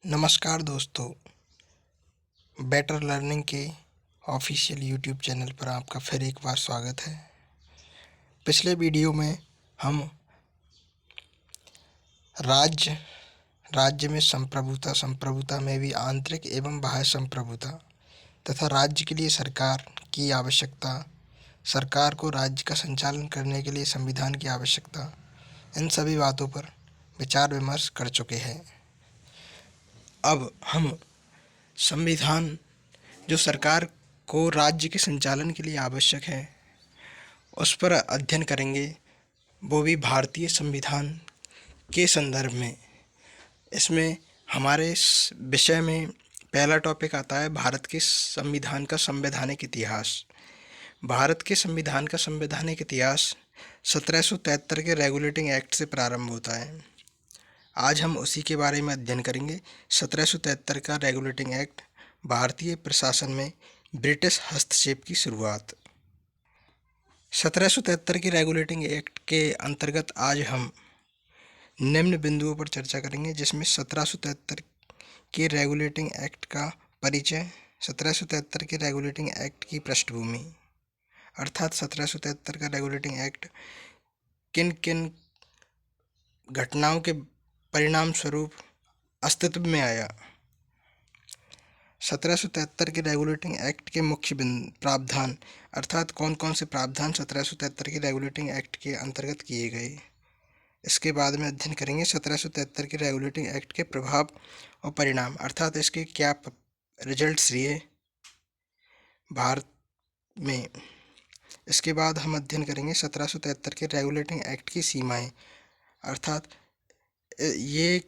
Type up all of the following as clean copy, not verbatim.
नमस्कार दोस्तों, better learning के ऑफिशियल यूट्यूब चैनल पर आपका फिर एक बार स्वागत है। पिछले वीडियो में हम राज्य में संप्रभुता में भी आंतरिक एवं बाह्य संप्रभुता तथा राज्य के लिए सरकार की आवश्यकता, सरकार को राज्य का संचालन करने के लिए संविधान की आवश्यकता, इन सभी बातों पर विचार विमर्श कर चुके हैं। अब हम संविधान जो सरकार को राज्य के संचालन के लिए आवश्यक है उस पर अध्ययन करेंगे, वो भी भारतीय संविधान के संदर्भ में। इसमें हमारे इस विषय में पहला टॉपिक आता है भारत के संविधान का संवैधानिक इतिहास। भारत के संविधान का संवैधानिक इतिहास 1773 के रेगुलेटिंग एक्ट से प्रारंभ होता है। आज हम उसी के बारे में अध्ययन करेंगे। 1773 का रेगुलेटिंग एक्ट, भारतीय प्रशासन में ब्रिटिश हस्तक्षेप की शुरुआत। 1773 के रेगुलेटिंग एक्ट के अंतर्गत आज हम निम्न बिंदुओं पर चर्चा करेंगे, जिसमें 1773 के रेगुलेटिंग एक्ट का परिचय, 1773 के रेगुलेटिंग एक्ट की पृष्ठभूमि, अर्थात 1773 का रेगुलेटिंग एक्ट किन किन घटनाओं के परिणाम स्वरूप अस्तित्व में आया। 1773 के रेगुलेटिंग एक्ट के मुख्य प्रावधान, अर्थात कौन कौन से प्रावधान 1773 के रेगुलेटिंग एक्ट के अंतर्गत किए गए, इसके बाद में अध्ययन करेंगे। 1773 के रेगुलेटिंग एक्ट के प्रभाव और परिणाम, अर्थात इसके क्या रिजल्ट्स रहे भारत में। इसके बाद हम अध्ययन करेंगे 1773 के रेगुलेटिंग एक्ट की सीमाएं, अर्थात ये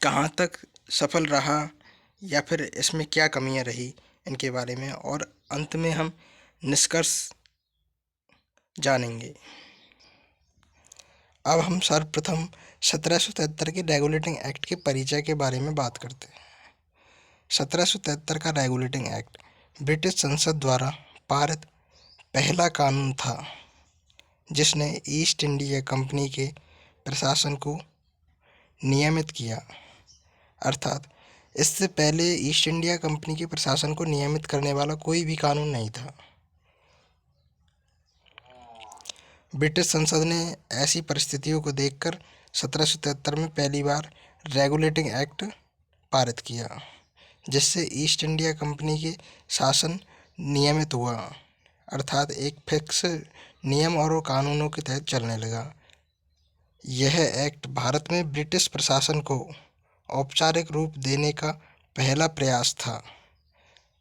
कहाँ तक सफल रहा या फिर इसमें क्या कमियां रही, इनके बारे में, और अंत में हम निष्कर्ष जानेंगे। अब हम सर्वप्रथम 1773 के रेगुलेटिंग एक्ट के परिचय के बारे में बात करते हैं। 1773 का रेगुलेटिंग एक्ट ब्रिटिश संसद द्वारा पारित पहला कानून था जिसने ईस्ट इंडिया कंपनी के प्रशासन को नियमित किया। अर्थात इससे पहले ईस्ट इंडिया कंपनी के प्रशासन को नियमित करने वाला कोई भी कानून नहीं था। ब्रिटिश संसद ने ऐसी परिस्थितियों को देखकर 1773 में पहली बार रेगुलेटिंग एक्ट पारित किया, जिससे ईस्ट इंडिया कंपनी के शासन नियमित हुआ, अर्थात एक फिक्स नियम और कानूनों के तहत चलने लगा। यह एक्ट भारत में ब्रिटिश प्रशासन को औपचारिक रूप देने का पहला प्रयास था।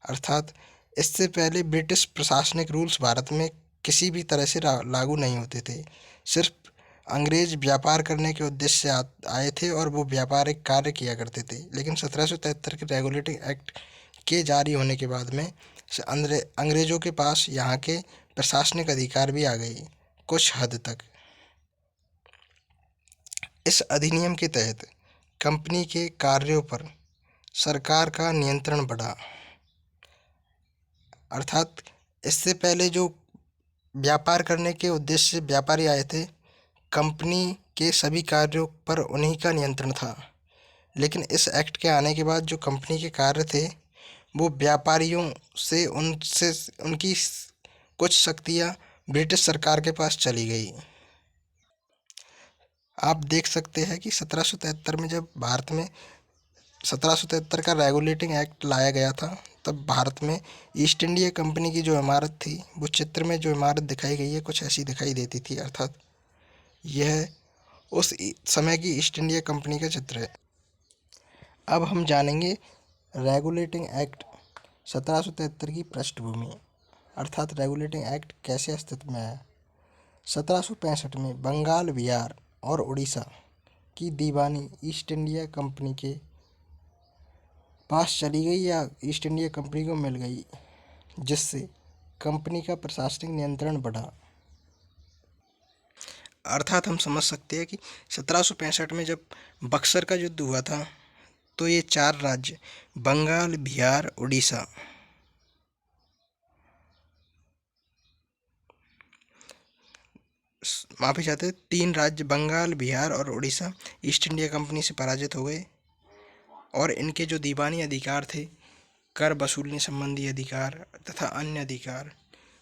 अर्थात इससे पहले ब्रिटिश प्रशासनिक रूल्स भारत में किसी भी तरह से लागू नहीं होते थे। सिर्फ अंग्रेज व्यापार करने के उद्देश्य से आए थे और वो व्यापारिक कार्य किया करते थे। लेकिन 1773 के रेगुलेटिंग एक्ट के जारी होने के बाद में अंग्रेज़ों के पास यहाँ के प्रशासनिक अधिकार भी आ गई कुछ हद तक। इस अधिनियम के तहत कंपनी के कार्यों पर सरकार का नियंत्रण बढ़ा। अर्थात इससे पहले जो व्यापार करने के उद्देश्य से व्यापारी आए थे, कंपनी के सभी कार्यों पर उन्हीं का नियंत्रण था। लेकिन इस एक्ट के आने के बाद जो कंपनी के कार्य थे वो व्यापारियों से उनकी कुछ शक्तियाँ ब्रिटिश सरकार के पास चली गई। आप देख सकते हैं कि 1773 में जब भारत में 1773 का रेगुलेटिंग एक्ट लाया गया था, तब भारत में ईस्ट इंडिया कंपनी की जो इमारत थी, वो चित्र में जो इमारत दिखाई गई है कुछ ऐसी दिखाई देती थी। अर्थात यह उस समय की ईस्ट इंडिया कंपनी का चित्र है। अब हम जानेंगे रेगुलेटिंग एक्ट 1773 की पृष्ठभूमि, अर्थात रेगुलेटिंग एक्ट कैसे अस्तित्व में आया। 1765 में बंगाल, बिहार और उड़ीसा की दीवानी ईस्ट इंडिया कंपनी के पास चली गई या ईस्ट इंडिया कंपनी को मिल गई, जिससे कंपनी का प्रशासनिक नियंत्रण बढ़ा। अर्थात हम समझ सकते हैं कि 1765 में जब बक्सर का युद्ध हुआ था, तो ये चार राज्य बंगाल, बिहार, उड़ीसा माफी चाहते, तीन राज्य बंगाल, बिहार और उड़ीसा ईस्ट इंडिया कंपनी से पराजित हो गए और इनके जो दीवानी अधिकार थे, कर वसूलने संबंधी अधिकार तथा अन्य अधिकार,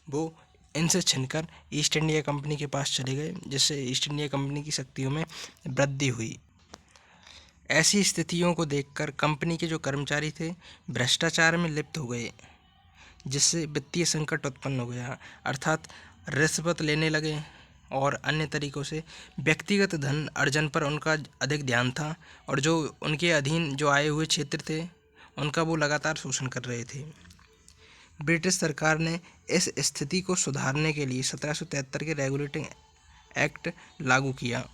वो इनसे छिनकर ईस्ट इंडिया कंपनी के पास चले गए, जिससे ईस्ट इंडिया कंपनी की शक्तियों में वृद्धि हुई। ऐसी स्थितियों को देखकर कंपनी के जो कर्मचारी थे भ्रष्टाचार में लिप्त हो गए, जिससे वित्तीय संकट उत्पन्न हो गया, अर्थात रिश्वत लेने लगे और अन्य तरीकों से व्यक्तिगत धन अर्जन पर उनका अधिक ध्यान था, और जो उनके अधीन जो आए हुए क्षेत्र थे उनका वो लगातार शोषण कर रहे थे। ब्रिटिश सरकार ने इस स्थिति को सुधारने के लिए 1773 के रेगुलेटिंग एक्ट लागू किया।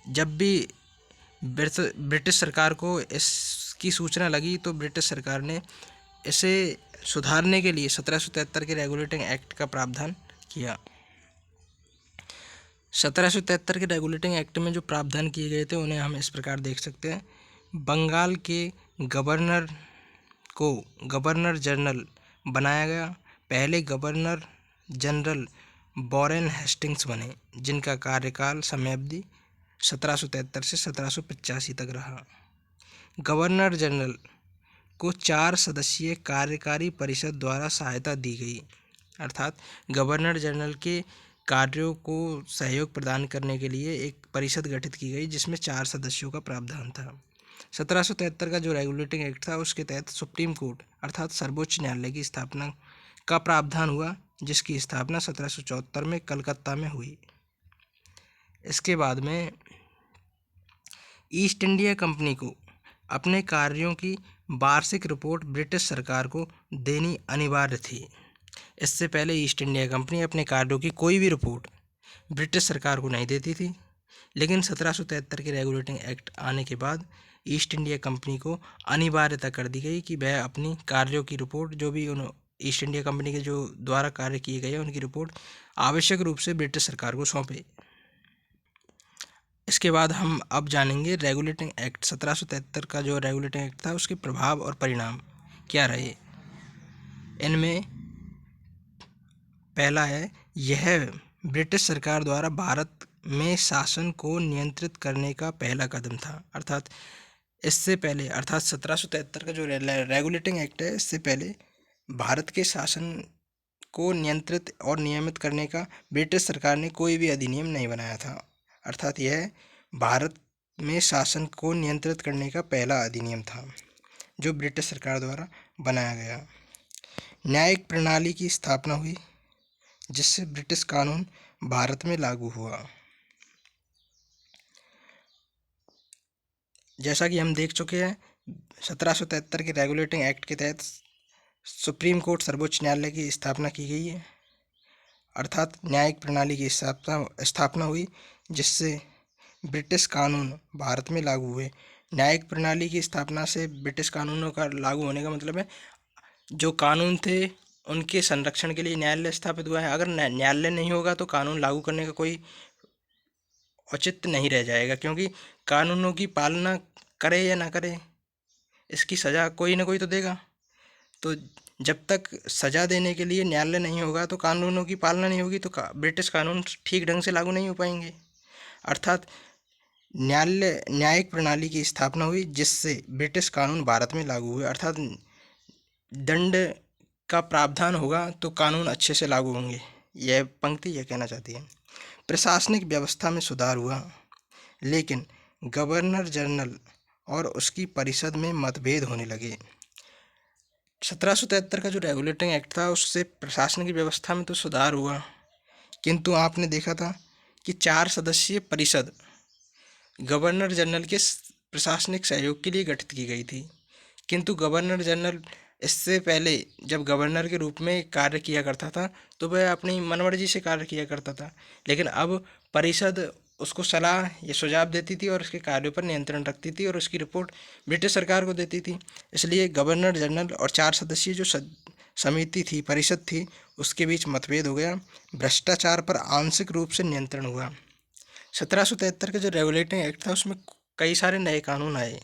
जब भी ब्रिटिश सरकार को इसकी सूचना लगी तो ब्रिटिश सरकार ने इसे सुधारने के लिए 1773 के रेगुलेटिंग एक्ट का प्रावधान किया। 1773 के रेगुलेटिंग एक्ट में जो प्रावधान किए गए थे उन्हें हम इस प्रकार देख सकते हैं। बंगाल के गवर्नर को गवर्नर जनरल बनाया गया। पहले गवर्नर जनरल वॉरेन हेस्टिंग्स बने, जिनका कार्यकाल समयावधि 1773 से 1785 तक रहा। गवर्नर जनरल को 4 सदस्यीय कार्यकारी परिषद द्वारा सहायता दी गई, अर्थात गवर्नर जनरल के कार्यों को सहयोग प्रदान करने के लिए एक परिषद गठित की गई, जिसमें 4 सदस्यों का प्रावधान था। 1773 का जो रेगुलेटिंग एक्ट था उसके तहत सुप्रीम कोर्ट अर्थात सर्वोच्च न्यायालय की स्थापना का प्रावधान हुआ, जिसकी स्थापना 1774 में कलकत्ता में हुई। इसके बाद में ईस्ट इंडिया कंपनी को अपने कार्यों की वार्षिक रिपोर्ट ब्रिटिश सरकार को देनी अनिवार्य थी। इससे पहले ईस्ट इंडिया कंपनी अपने कार्यों की कोई भी रिपोर्ट ब्रिटिश सरकार को नहीं देती थी, लेकिन 1773 के रेगुलेटिंग एक्ट आने के बाद ईस्ट इंडिया कंपनी को अनिवार्यता कर दी गई कि वह अपनी कार्यों की रिपोर्ट, जो भी उन ईस्ट इंडिया कंपनी के जो द्वारा कार्य किए गए उनकी रिपोर्ट आवश्यक रूप से ब्रिटिश सरकार को सौंपे। इसके बाद हम अब जानेंगे रेगुलेटिंग एक्ट 1773 का जो रेगुलेटिंग एक्ट था उसके प्रभाव और परिणाम क्या रहे। इनमें पहला है, यह ब्रिटिश सरकार द्वारा भारत में शासन को नियंत्रित करने का पहला कदम था। अर्थात इससे पहले, अर्थात 1773 का जो रेगुलेटिंग एक्ट है, इससे पहले भारत के शासन को नियंत्रित और नियमित करने का ब्रिटिश सरकार ने कोई भी अधिनियम नहीं बनाया था। अर्थात यह भारत में शासन को नियंत्रित करने का पहला अधिनियम था जो ब्रिटिश सरकार द्वारा बनाया गया। न्यायिक प्रणाली की स्थापना हुई, जिससे ब्रिटिश कानून भारत में लागू हुआ। जैसा कि हम देख चुके हैं, 1773 के रेगुलेटिंग एक्ट के तहत सुप्रीम कोर्ट सर्वोच्च न्यायालय की स्थापना की गई है, अर्थात न्यायिक प्रणाली की स्थापना हुई, जिससे ब्रिटिश कानून भारत में लागू हुए। न्यायिक प्रणाली की स्थापना से ब्रिटिश कानूनों का लागू होने का मतलब है जो कानून थे उनके संरक्षण के लिए न्यायालय स्थापित हुआ है। अगर न्यायालय नहीं होगा तो कानून लागू करने का कोई औचित्य नहीं रह जाएगा, क्योंकि कानूनों की पालना करे या ना करे इसकी सज़ा कोई ना कोई तो देगा। तो जब तक सज़ा देने के लिए न्यायालय नहीं होगा तो कानूनों की पालना नहीं होगी, तो ब्रिटिश कानून ठीक ढंग से लागू नहीं हो पाएंगे। अर्थात न्यायिक प्रणाली की स्थापना हुई, जिससे ब्रिटिश कानून भारत में लागू हुए। अर्थात दंड का प्रावधान होगा तो कानून अच्छे से लागू होंगे, यह पंक्ति यह कहना चाहती है। प्रशासनिक व्यवस्था में सुधार हुआ, लेकिन गवर्नर जनरल और उसकी परिषद में मतभेद होने लगे। 1773 का जो रेगुलेटिंग एक्ट था उससे प्रशासनिक व्यवस्था में तो सुधार हुआ, किंतु आपने देखा था कि 4 सदस्यीय परिषद गवर्नर जनरल के प्रशासनिक सहयोग के लिए गठित की गई थी, किंतु गवर्नर जनरल इससे पहले जब गवर्नर के रूप में कार्य किया करता था तो वह अपनी मनमर्जी से कार्य किया करता था, लेकिन अब परिषद उसको सलाह या सुझाव देती थी और उसके कार्यों पर नियंत्रण रखती थी और उसकी रिपोर्ट ब्रिटिश सरकार को देती थी। इसलिए गवर्नर जनरल और 4 सदस्यीय जो समिति थी, परिषद थी, उसके बीच मतभेद हो गया। भ्रष्टाचार पर आंशिक रूप से नियंत्रण हुआ। 1773 का जो रेगुलेटिंग एक्ट था उसमें कई सारे नए कानून आए,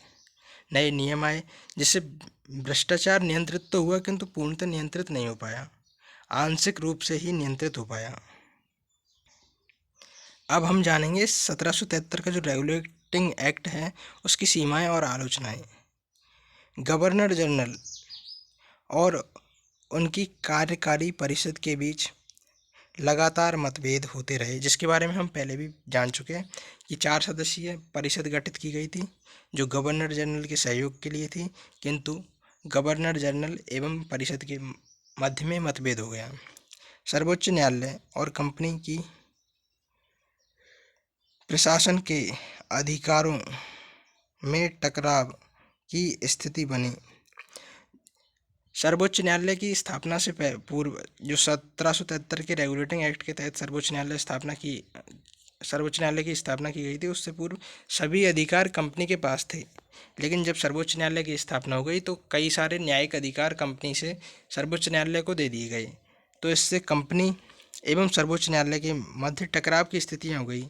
नए नियम आए, जिससे भ्रष्टाचार नियंत्रित तो हुआ किंतु पूर्णतः नियंत्रित नहीं हो पाया, आंशिक रूप से ही नियंत्रित हो पाया। अब हम जानेंगे 1773 का जो रेगुलेटिंग एक्ट है उसकी सीमाएं और आलोचनाएं। गवर्नर जनरल और उनकी कार्यकारी परिषद के बीच लगातार मतभेद होते रहे, जिसके बारे में हम पहले भी जान चुके हैं कि 4 सदस्यीय परिषद गठित की गई थी जो गवर्नर जनरल के सहयोग के लिए थी, किंतु गवर्नर जनरल एवं परिषद के मध्य में मतभेद हो गया। सर्वोच्च न्यायालय और कंपनी की प्रशासन के अधिकारों में टकराव की स्थिति बनी। सर्वोच्च न्यायालय की स्थापना से पूर्व जो 1773 के रेगुलेटिंग एक्ट के तहत सर्वोच्च न्यायालय की स्थापना की गई थी, उससे पूर्व सभी अधिकार कंपनी के पास थे। लेकिन जब सर्वोच्च न्यायालय की स्थापना हो गई तो कई सारे न्यायिक अधिकार कंपनी से सर्वोच्च न्यायालय को दे दिए गए। तो इससे कंपनी एवं सर्वोच्च न्यायालय के मध्य टकराव की स्थितियाँ हो गई,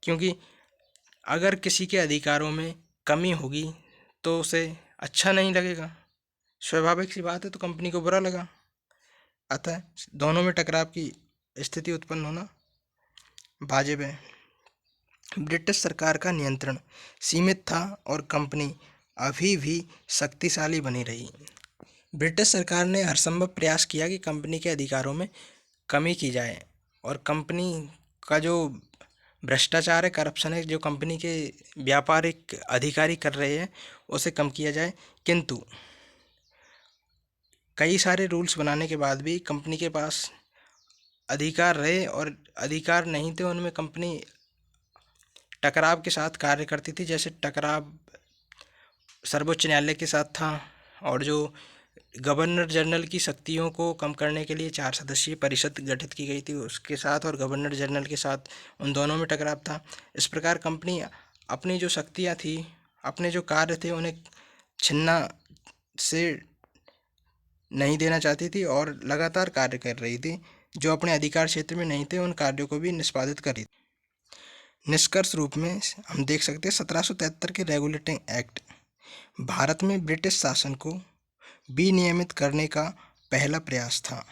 क्योंकि अगर किसी के अधिकारों में कमी होगी तो उसे अच्छा नहीं लगेगा, स्वाभाविक सी बात है, तो कंपनी को बुरा लगा। अतः दोनों में टकराव की स्थिति उत्पन्न होना वाजिब है। ब्रिटिश सरकार का नियंत्रण सीमित था और कंपनी अभी भी शक्तिशाली बनी रही। ब्रिटिश सरकार ने हर संभव प्रयास किया कि कंपनी के अधिकारों में कमी की जाए और कंपनी का जो भ्रष्टाचार है, करप्शन है, जो कंपनी के व्यापारिक अधिकारी कर रहे हैं, उसे कम किया जाए। किंतु कई सारे रूल्स बनाने के बाद भी कंपनी के पास अधिकार रहे और अधिकार नहीं थे उनमें कंपनी टकराव के साथ कार्य करती थी। जैसे टकराव सर्वोच्च न्यायालय के साथ था और जो गवर्नर जनरल की शक्तियों को कम करने के लिए 4 सदस्यीय परिषद गठित की गई थी उसके साथ, और गवर्नर जनरल के साथ उन दोनों में टकराव था। इस प्रकार कंपनी अपनी जो शक्तियाँ थी, अपने जो कार्य थे, उन्हें छीनना से नहीं देना चाहती थी और लगातार कार्य कर रही थी। जो अपने अधिकार क्षेत्र में नहीं थे उन कार्यों को भी निष्पादित करी। निष्कर्ष रूप में हम देख सकते हैं 1773 के रेगुलेटिंग एक्ट भारत में ब्रिटिश शासन को विनियमित करने का पहला प्रयास था।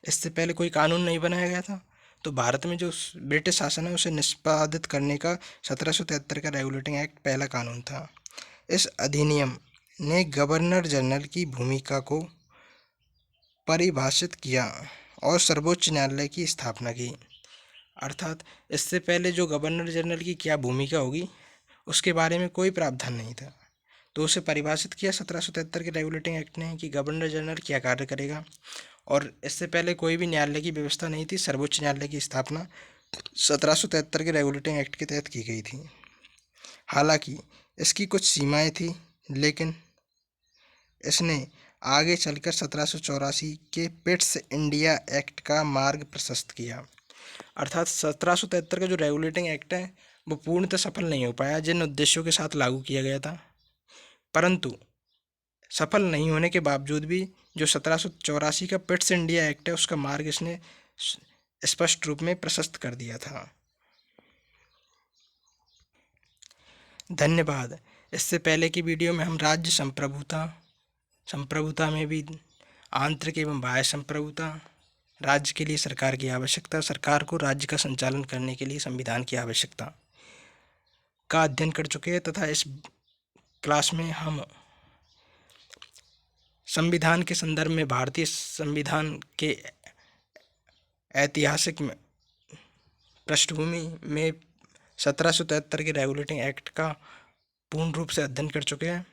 इससे पहले कोई कानून नहीं बनाया गया था, तो भारत में जो ब्रिटिश शासन है उसे निष्पादित करने का 1773 का रेगुलेटिंग एक्ट पहला कानून था। इस अधिनियम ने गवर्नर जनरल की भूमिका को परिभाषित किया और सर्वोच्च न्यायालय की स्थापना की। अर्थात इससे पहले जो गवर्नर जनरल की क्या भूमिका होगी उसके बारे में कोई प्रावधान नहीं था, तो उसे परिभाषित किया 1773 के रेगुलेटिंग एक्ट ने कि गवर्नर जनरल क्या कार्य करेगा। और इससे पहले कोई भी न्यायालय की व्यवस्था नहीं थी। सर्वोच्च न्यायालय की स्थापना 1773 के रेगुलेटिंग एक्ट के तहत की गई थी। हालांकि इसकी कुछ सीमाएं थी, लेकिन इसने आगे चलकर 1784 के पिट्स इंडिया एक्ट का मार्ग प्रशस्त किया। अर्थात 1773 का जो रेगुलेटिंग एक्ट है वो पूर्णतः सफल नहीं हो पाया जिन उद्देश्यों के साथ लागू किया गया था, परंतु सफल नहीं होने के बावजूद भी जो 1784 का पिट्स इंडिया एक्ट है उसका मार्ग इसने स्पष्ट रूप में प्रशस्त कर दिया था। धन्यवाद। इससे पहले की वीडियो में हम राज्य संप्रभुता में भी आंतरिक एवं बाह्य संप्रभुता, राज्य के लिए सरकार की आवश्यकता, सरकार को राज्य का संचालन करने के लिए संविधान की आवश्यकता का अध्ययन कर चुके हैं, तथा इस क्लास में हम संविधान के संदर्भ में भारतीय संविधान के ऐतिहासिक पृष्ठभूमि में 1773 के रेगुलेटिंग एक्ट का पूर्ण रूप से अध्ययन कर चुके हैं।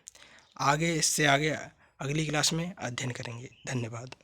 इससे आगे अगली क्लास में अध्ययन करेंगे। धन्यवाद।